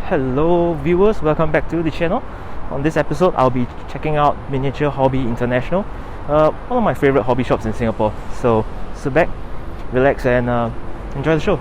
Hello viewers, welcome back to the channel. On this episode, I'll be checking out Miniature Hobby International, one of my favorite hobby shops in Singapore. So sit back, relax and enjoy the show.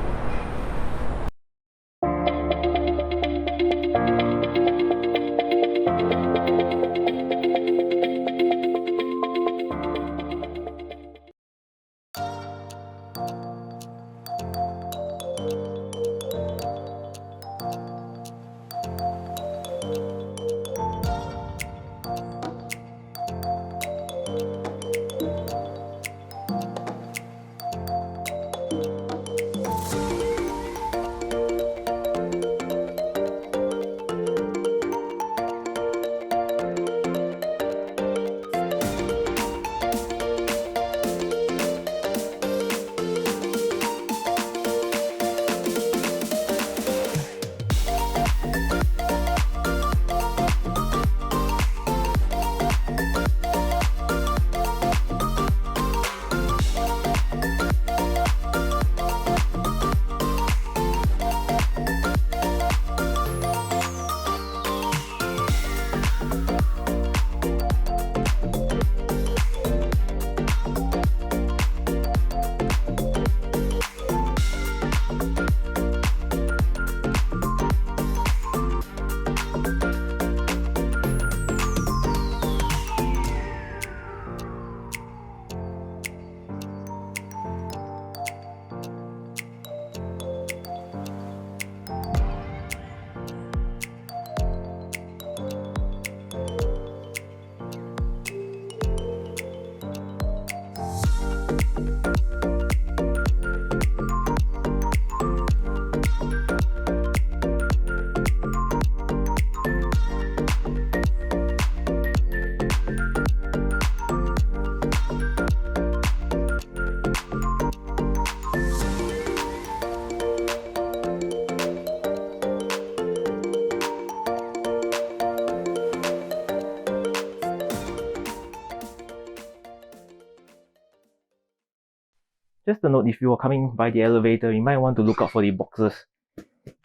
Just a note, if you are coming by the elevator, you might want to look out for the boxes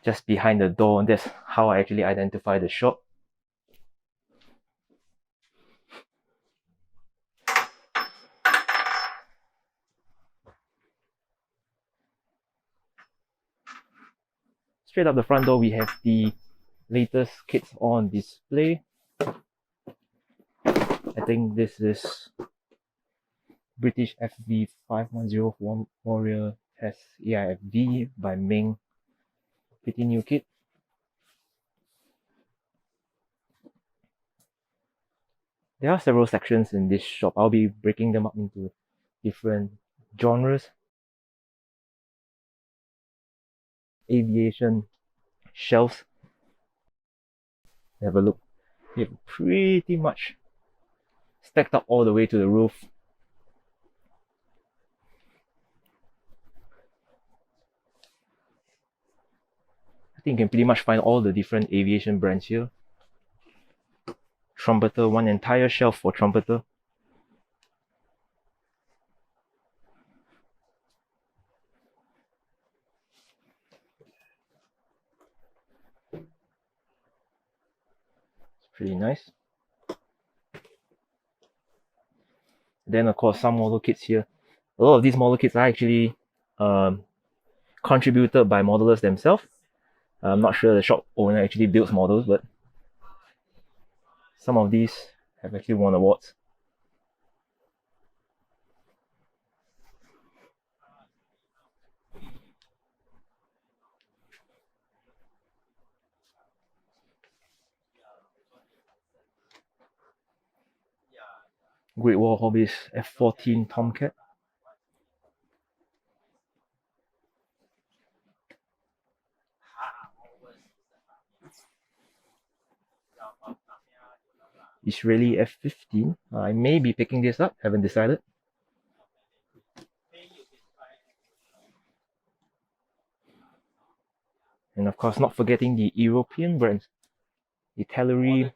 just behind the door, and that's how I actually identify the shop. Straight up the front door, we have the latest kits on display. I think this is British FV 510 Warrior Test AIFV by Ming. Pretty new kit. There are several sections in this shop. I'll be breaking them up into different genres. Aviation shelves. Have a look. You have pretty much stacked up all the way to the roof. I think you can pretty much find all the different aviation brands here. Trumpeter, one entire shelf for Trumpeter. It's pretty nice. Then of course some model kits here. A lot of these model kits are actually contributed by modelers themselves. I'm not sure the shop owner actually builds models, but some of these have actually won awards. Great Wall Hobbies F14 Tomcat. Israeli F15. I may be picking this up, haven't decided. And of course, not forgetting the European brands. The Tellery,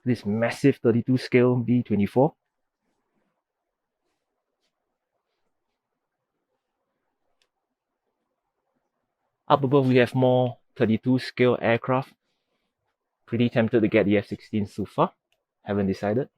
this massive 32 scale B-24. Up above we have more 32 scale aircraft. Pretty tempted to get the F-16 so far. Haven't decided.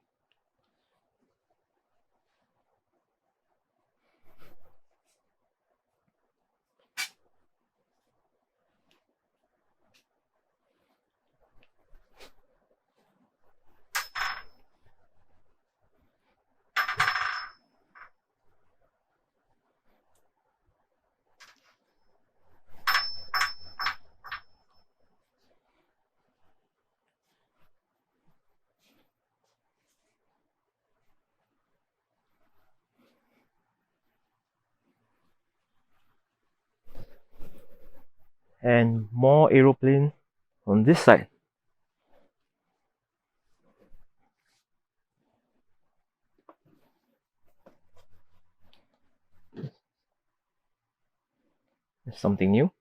And more aeroplane on this side. There's something new.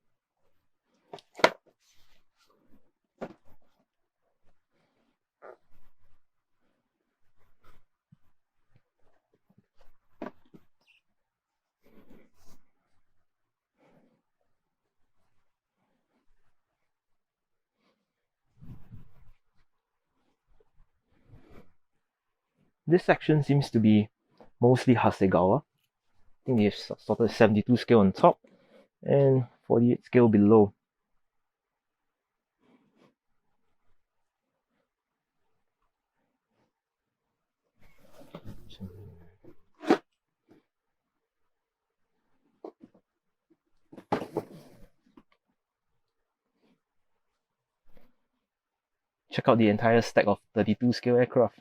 This section seems to be mostly Hasegawa. I think they've started 72 scale on top and 48 scale below. Check out the entire stack of 32 scale aircraft.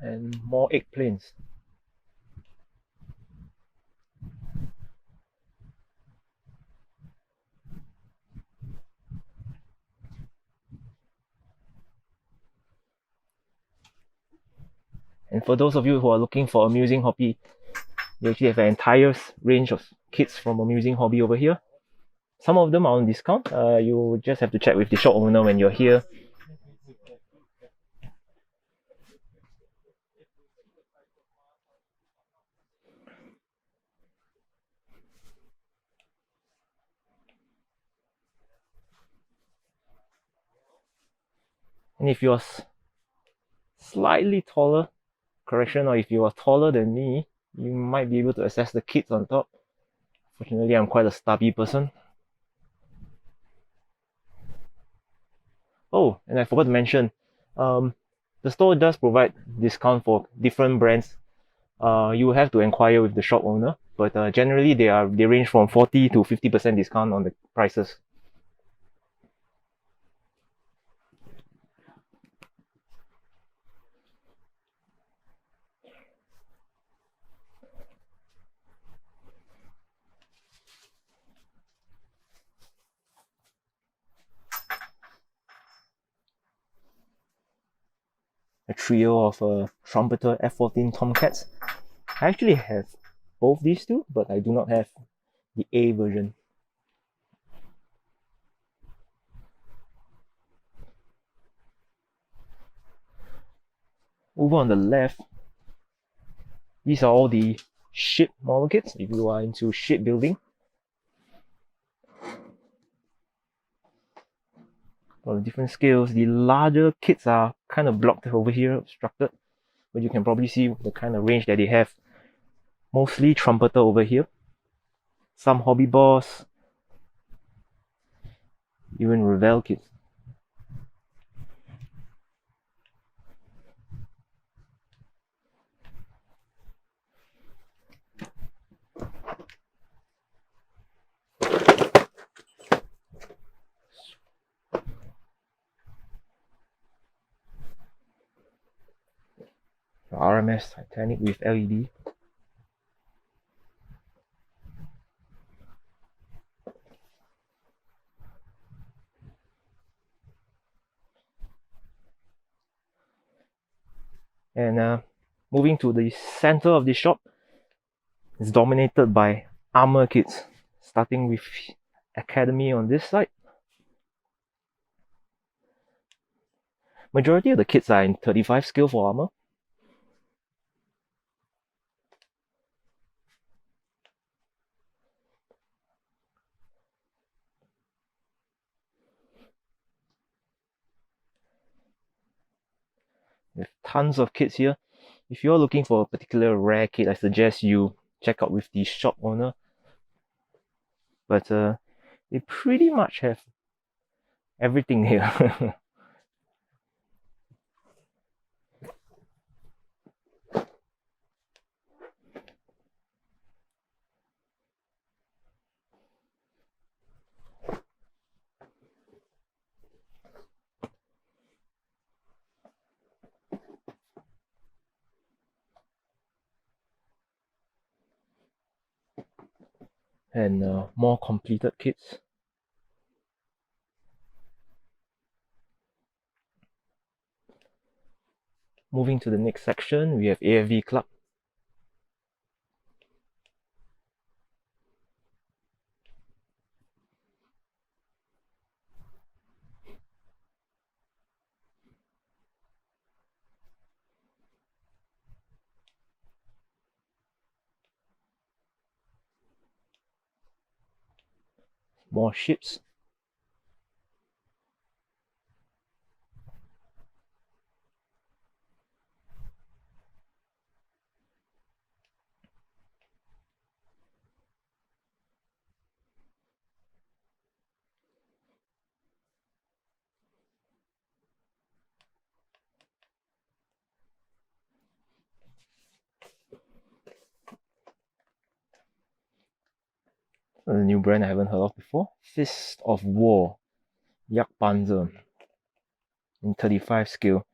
And more egg planes. And for those of you who are looking for amusing hobby, you actually have an entire range of kits from amusing hobby over here. Some of them are on discount. You just have to check with the shop owner when you're here. And if you're slightly taller, correction, or if you are taller than me, you might be able to access the kits on top. Fortunately, I'm quite a stubby person. Oh, and I forgot to mention, the store does provide discount for different brands. You have to inquire with the shop owner, but generally they range from 40 to 50% discount on the prices. A trio of Trumpeter F-14 Tomcats. I actually have both these two, but I do not have the A version. Over on the left, these are all the ship model kits if you are into shipbuilding. On the different scales, the larger kits are kind of blocked over here, obstructed, but you can probably see the kind of range that they have. Mostly Trumpeter over here, some Hobby Boss, even Revell kits. RMS Titanic with LED. And moving to the center of the shop, it's dominated by Armour kits, starting with Academy on this side. Majority of the kits are in 35 scale for Armour. With tons of kits here. If you're looking for a particular rare kit, I suggest you check out with the shop owner. But they pretty much have everything here. And more completed kits. Moving to the next section, we have AFV Club. More ships. A new brand I haven't heard of before. Fist of War, Jagdpanzer in 35 scale.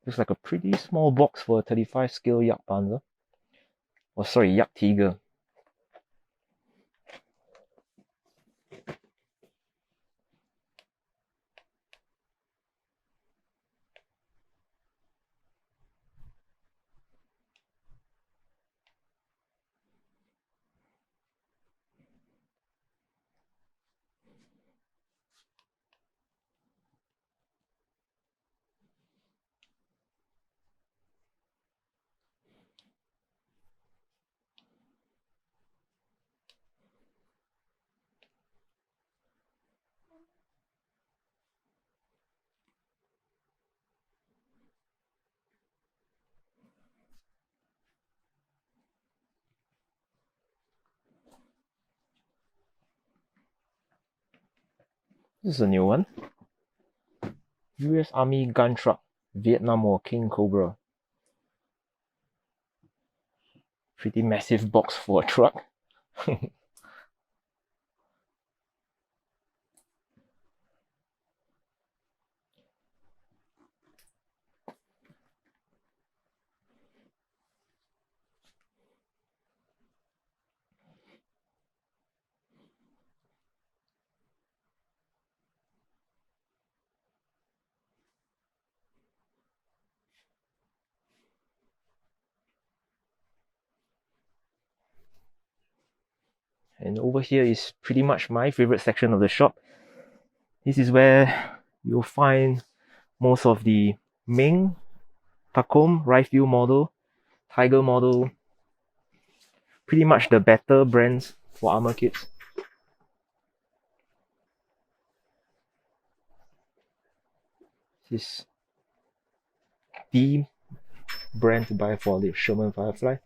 Looks like a pretty small box for a 35 scale Jagdpanzer. Oh, sorry, Jagdtiger. This is a new one. US Army gun truck, Vietnam War King Cobra. Pretty massive box for a truck. And over here is pretty much my favorite section of the shop. This is where you'll find most of the Ming, Tacom, Rifle model, Tiger model, pretty much the better brands for armor kits. This is the brand to buy for the Sherman Firefly.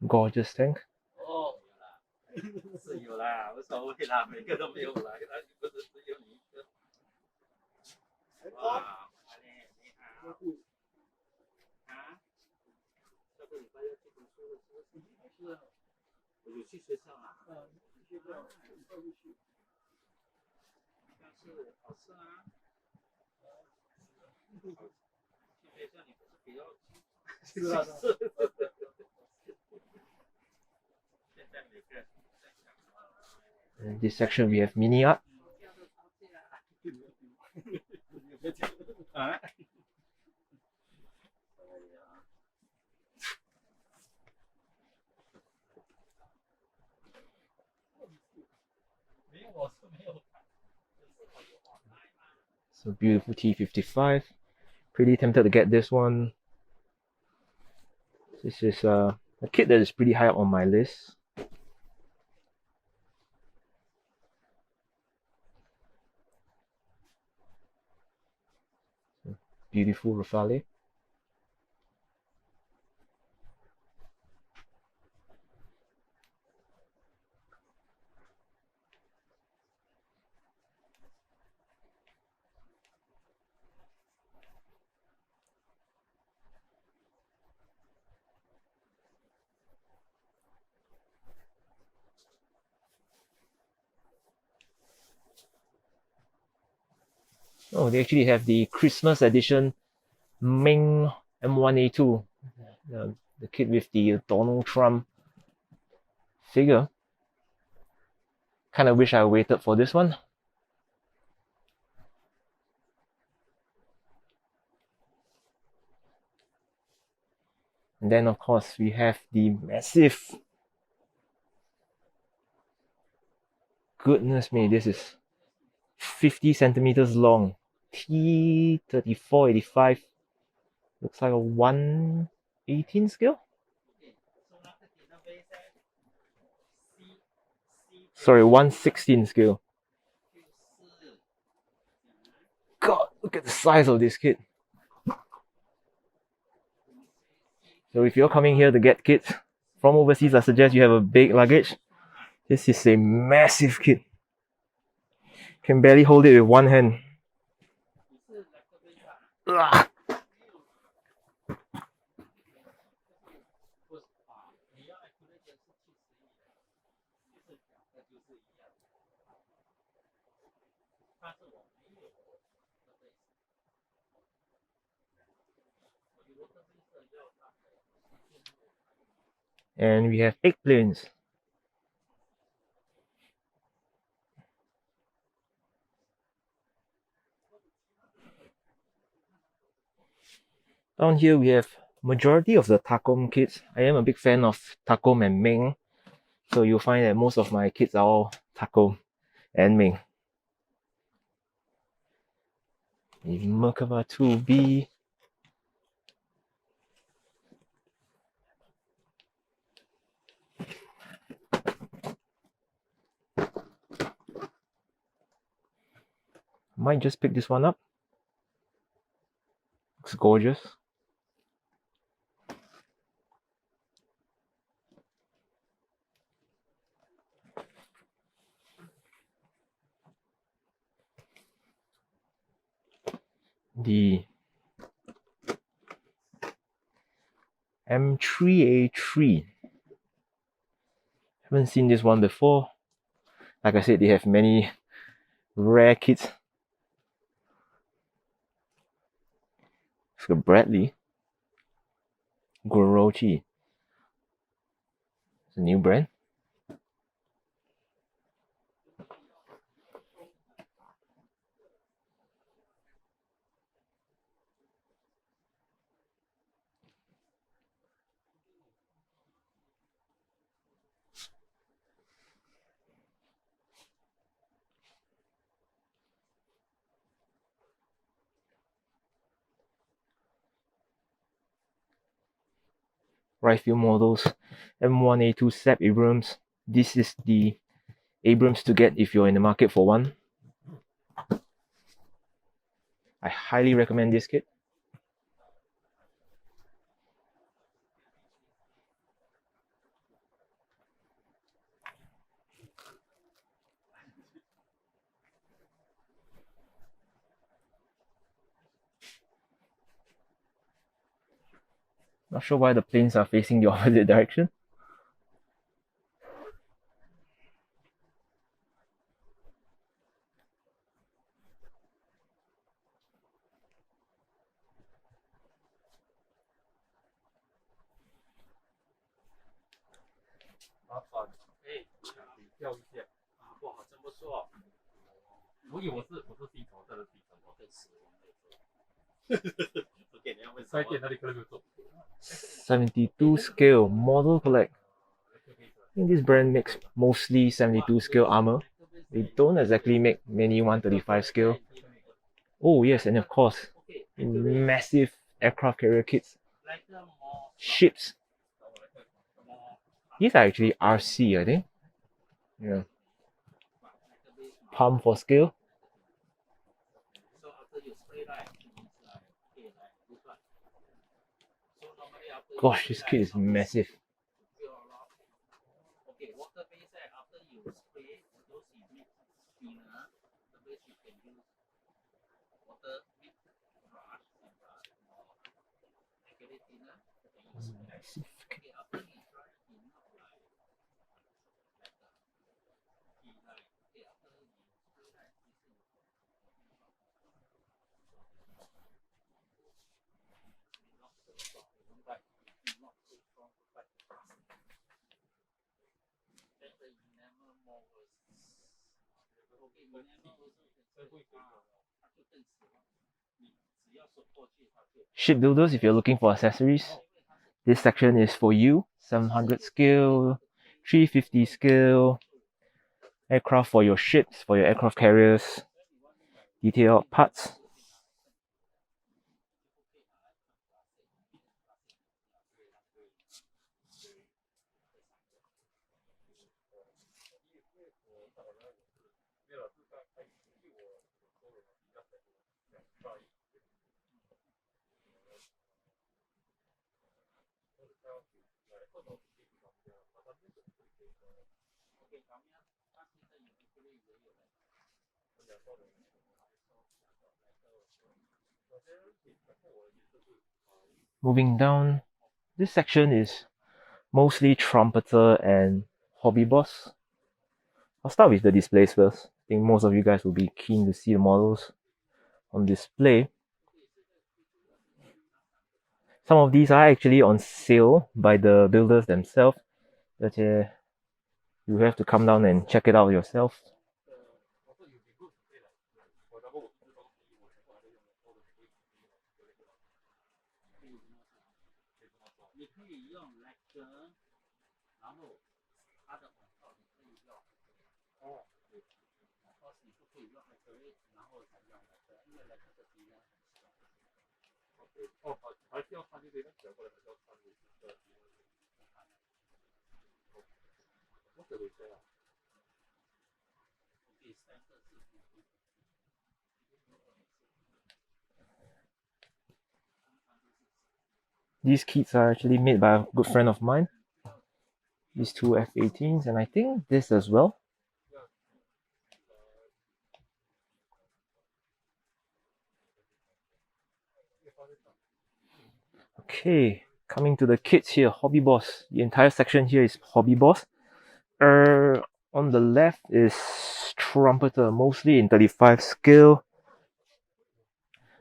Gorgeous tank. 是有啦，无所谓啦，每个都没有来，那不是只有你一个。哇，你好。啊？下个礼拜要去读书了，是不是？有去学校啊？学校会不去？但是好吃啊。去学校你不是比较是啊？现在每个人在想。In this section we have mini art. 啊？没有，我是没有。So beautiful T55. Pretty tempted to get this one. This is a kit that is pretty high up on my list. Beautiful Rafale. Oh, they actually have the Christmas edition Ming M1A2. The kit with the Donald Trump figure. Kind of wish I waited for this one. And then of course we have the massive, goodness me, this is 50 centimeters long, T3485. Looks like a 118 scale. Sorry, 116 scale. God, look at the size of this kit. So if you're coming here to get kits from overseas, I suggest you have a big luggage. This is a massive kit. Can barely hold it with one hand. Ugh. And we have eggplants. Down here we have majority of the Tacom kits. I am a big fan of Tacom and Ming, so you'll find that most of my kits are all Tacom and Ming. The Merkava 2B. Might just pick this one up. Looks gorgeous. The M3A3. Haven't seen this one before. Like I said, they have many rare kits. It's got Bradley. Gorochi. It's a new brand. Right field models. M1A2 Sep Abrams. This is the Abrams to get if you're in the market for one. I highly recommend this kit. Not sure why the planes are facing the opposite direction. 掉一下啊，哇，真不错。我以为我是低头，这是低头，我跟死亡那种。OK， 你要问再见，那里可能就走。72 scale model collect. I think this brand makes mostly 72 scale armor. They don't exactly make many 135 scale. Oh yes, and of course, massive aircraft carrier kits. Ships. These are actually RC, I think. Yeah. Palm for scale. Gosh, this kit is massive. Shipbuilders, if you're looking for accessories, this section is for you. 700 scale, 350 scale, aircraft for your ships, for your aircraft carriers, detailed parts. Moving down, this section is mostly Trumpeter and Hobby Boss. I'll start with the displays first. I think most of you guys will be keen to see the models on display. Some of these are actually on sale by the builders themselves, but you have to come down and check it out yourself. These kits are actually made by a good friend of mine. These two F-18s, and I think this as well. Okay, coming to the kits here, Hobby Boss. The entire section here is Hobby Boss. On the left is Trumpeter, mostly in 35 scale.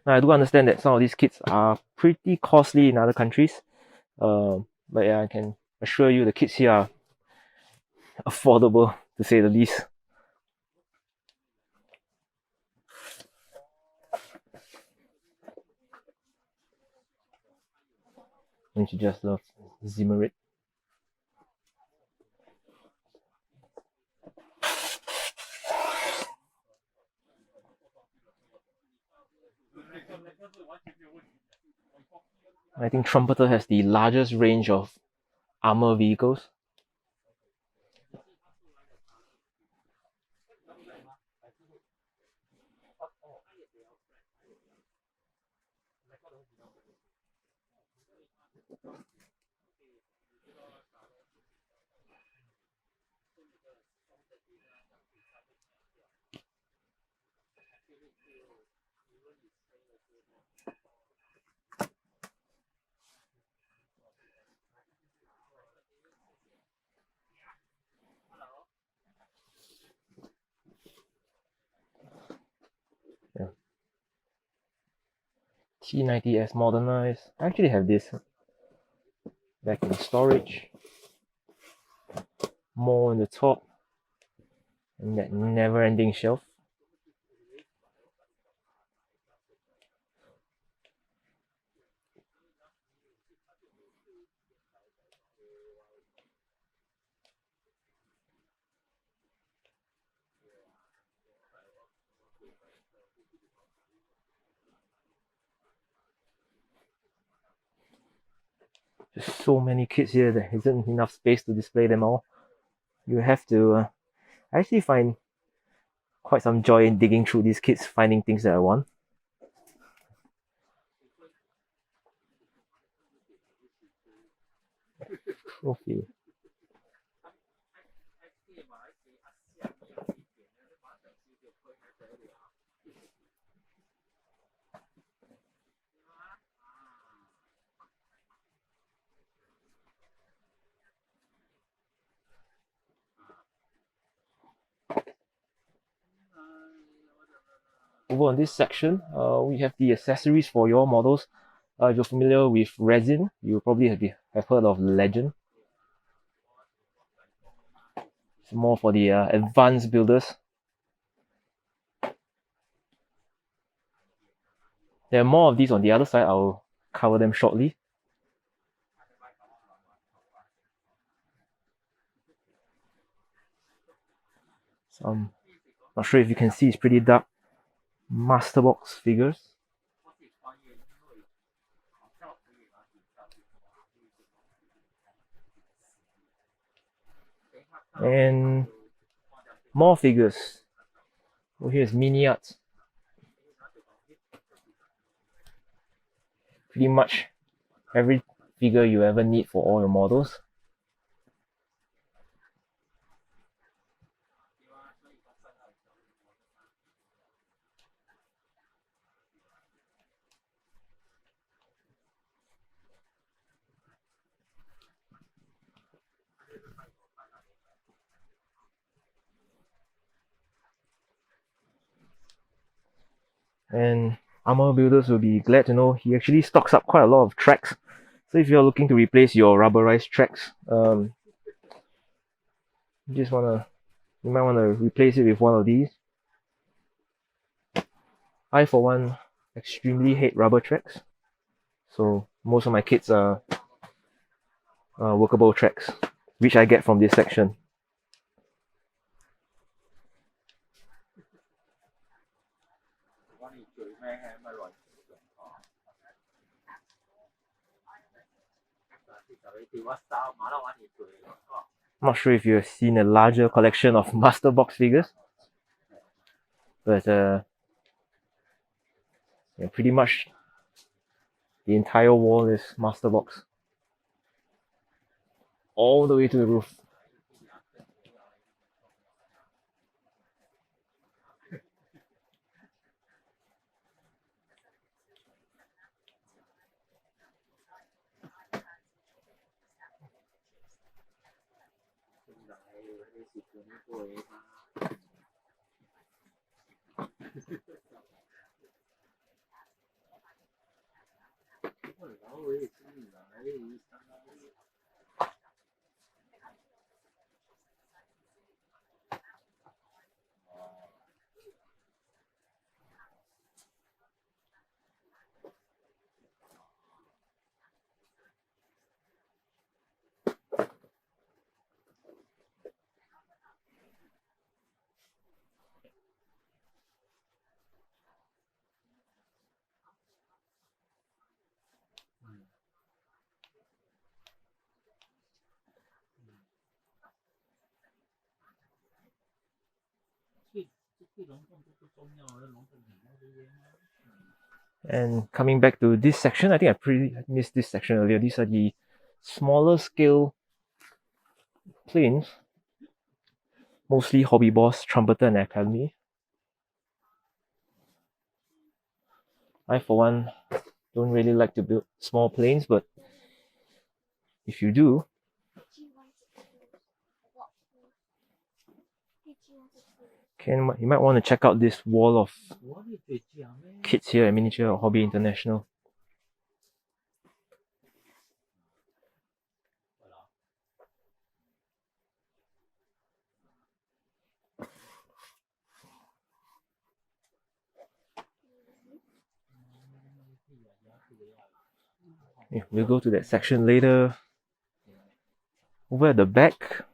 Now I do understand that some of these kits are pretty costly in other countries. But yeah, I can assure you the kits here are affordable, to say the least. Don't you just love Zimmerit? I think Trumpeter has the largest range of armor vehicles. Yeah. T90S modernized. I actually have this back in storage. More on the top. And that never-ending shelf. There's so many kits here, there isn't enough space to display them all. You have to I actually find quite some joy in digging through these kits, finding things that I want. Trophy. Over on this section, we have the accessories for your models. If you're familiar with resin, you probably have heard of Legend. It's more for the advanced builders. There are more of these on the other side. I'll cover them shortly. Some, not sure if you can see, it's pretty dark. Masterbox figures. And more figures. Oh, here's mini arts. Pretty much every figure you ever need for all your models. And Armour builders will be glad to know he actually stocks up quite a lot of tracks. So if you're looking to replace your rubberized tracks, you might wanna replace it with one of these. I, for one, extremely hate rubber tracks, so most of my kits are workable tracks, which I get from this section. I'm not sure if you've seen a larger collection of Master Box figures, but yeah, pretty much the entire wall is Master Box, all the way to the roof. And coming back to this section, I think I missed this section earlier. These are the smaller scale planes, mostly Hobby Boss, Trumpeter, and Academy. I, for one, don't really like to build small planes, but if you do, you might want to check out this wall of kits here at Miniature Hobby International. Yeah, we'll go to that section later. Over at the back,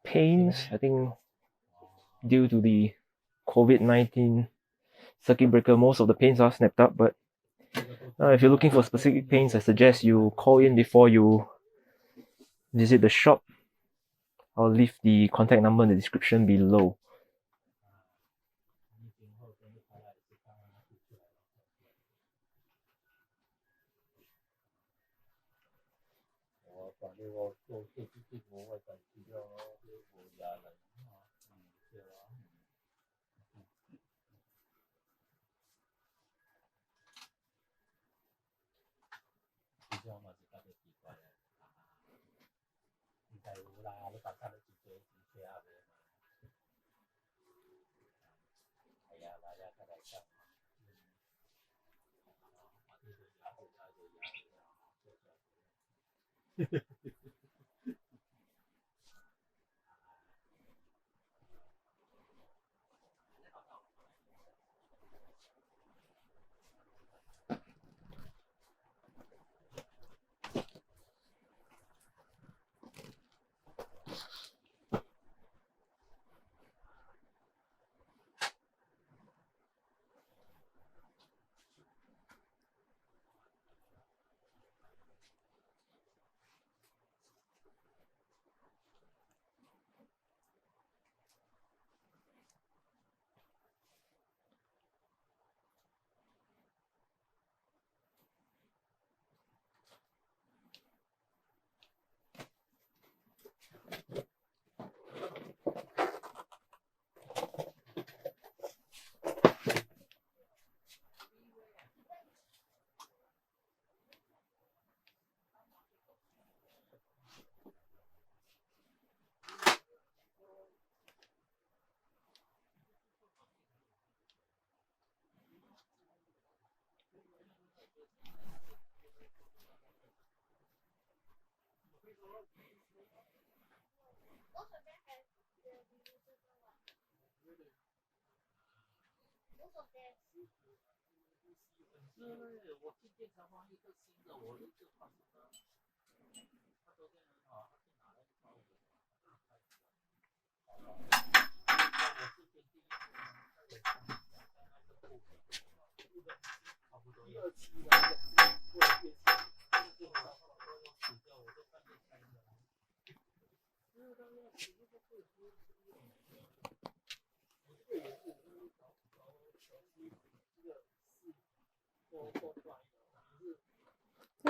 paints, I think due to the COVID-19 circuit breaker, most of the paints are snapped up, but if you're looking for specific paints, I suggest you call in before you visit the shop. I'll leave the contact number in the description below.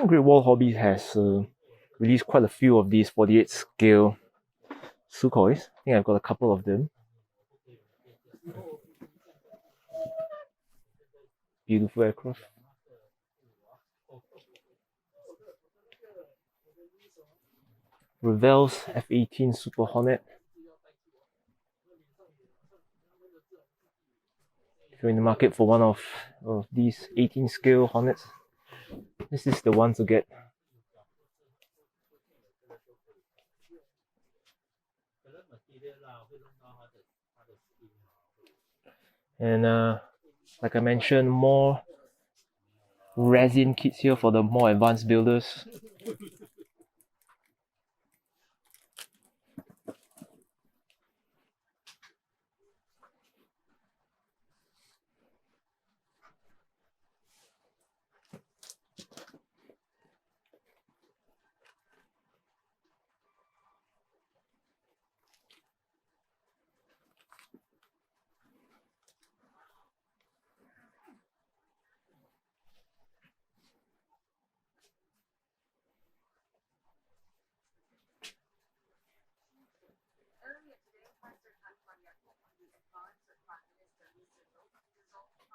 Great Wall Hobby has released quite a few of these 48 scale Sukhois. I think I've got a couple of them. Beautiful aircraft. Revell's F-18 Super Hornet. If you're in the market for one of these 18 scale Hornets, this is the one to get. And like I mentioned, more resin kits here for the more advanced builders.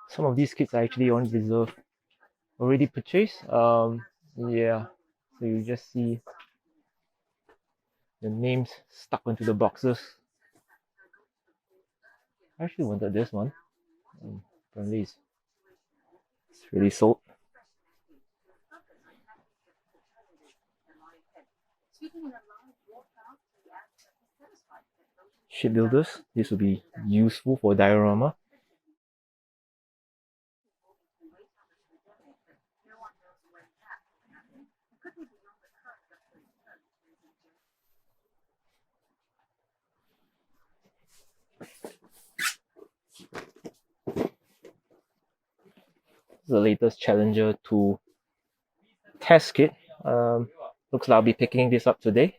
Some of these kits are actually on reserve, already purchased. Yeah, so you just see the names stuck onto the boxes. I actually wanted this one. Apparently it's really sold. Shipbuilders, this will be useful for diorama. the latest Challenger 2 test kit. Looks like I'll be picking this up today.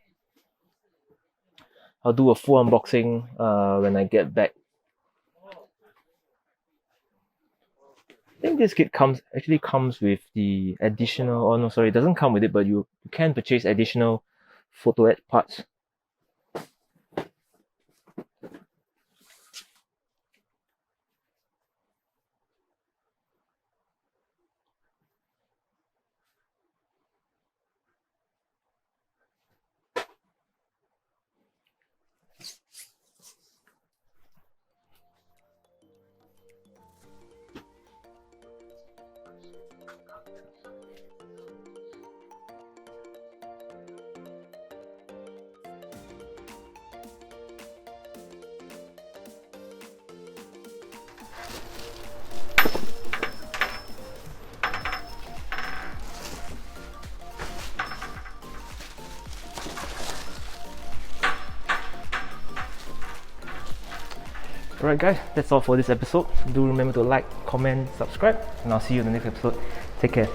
I'll do a full unboxing when I get back. I think this kit actually comes with the additional, oh no, sorry, it doesn't come with it, but you can purchase additional photo ed parts. Alright guys, that's all for this episode. Do remember to like, comment, subscribe, and I'll see you in the next episode. Take care.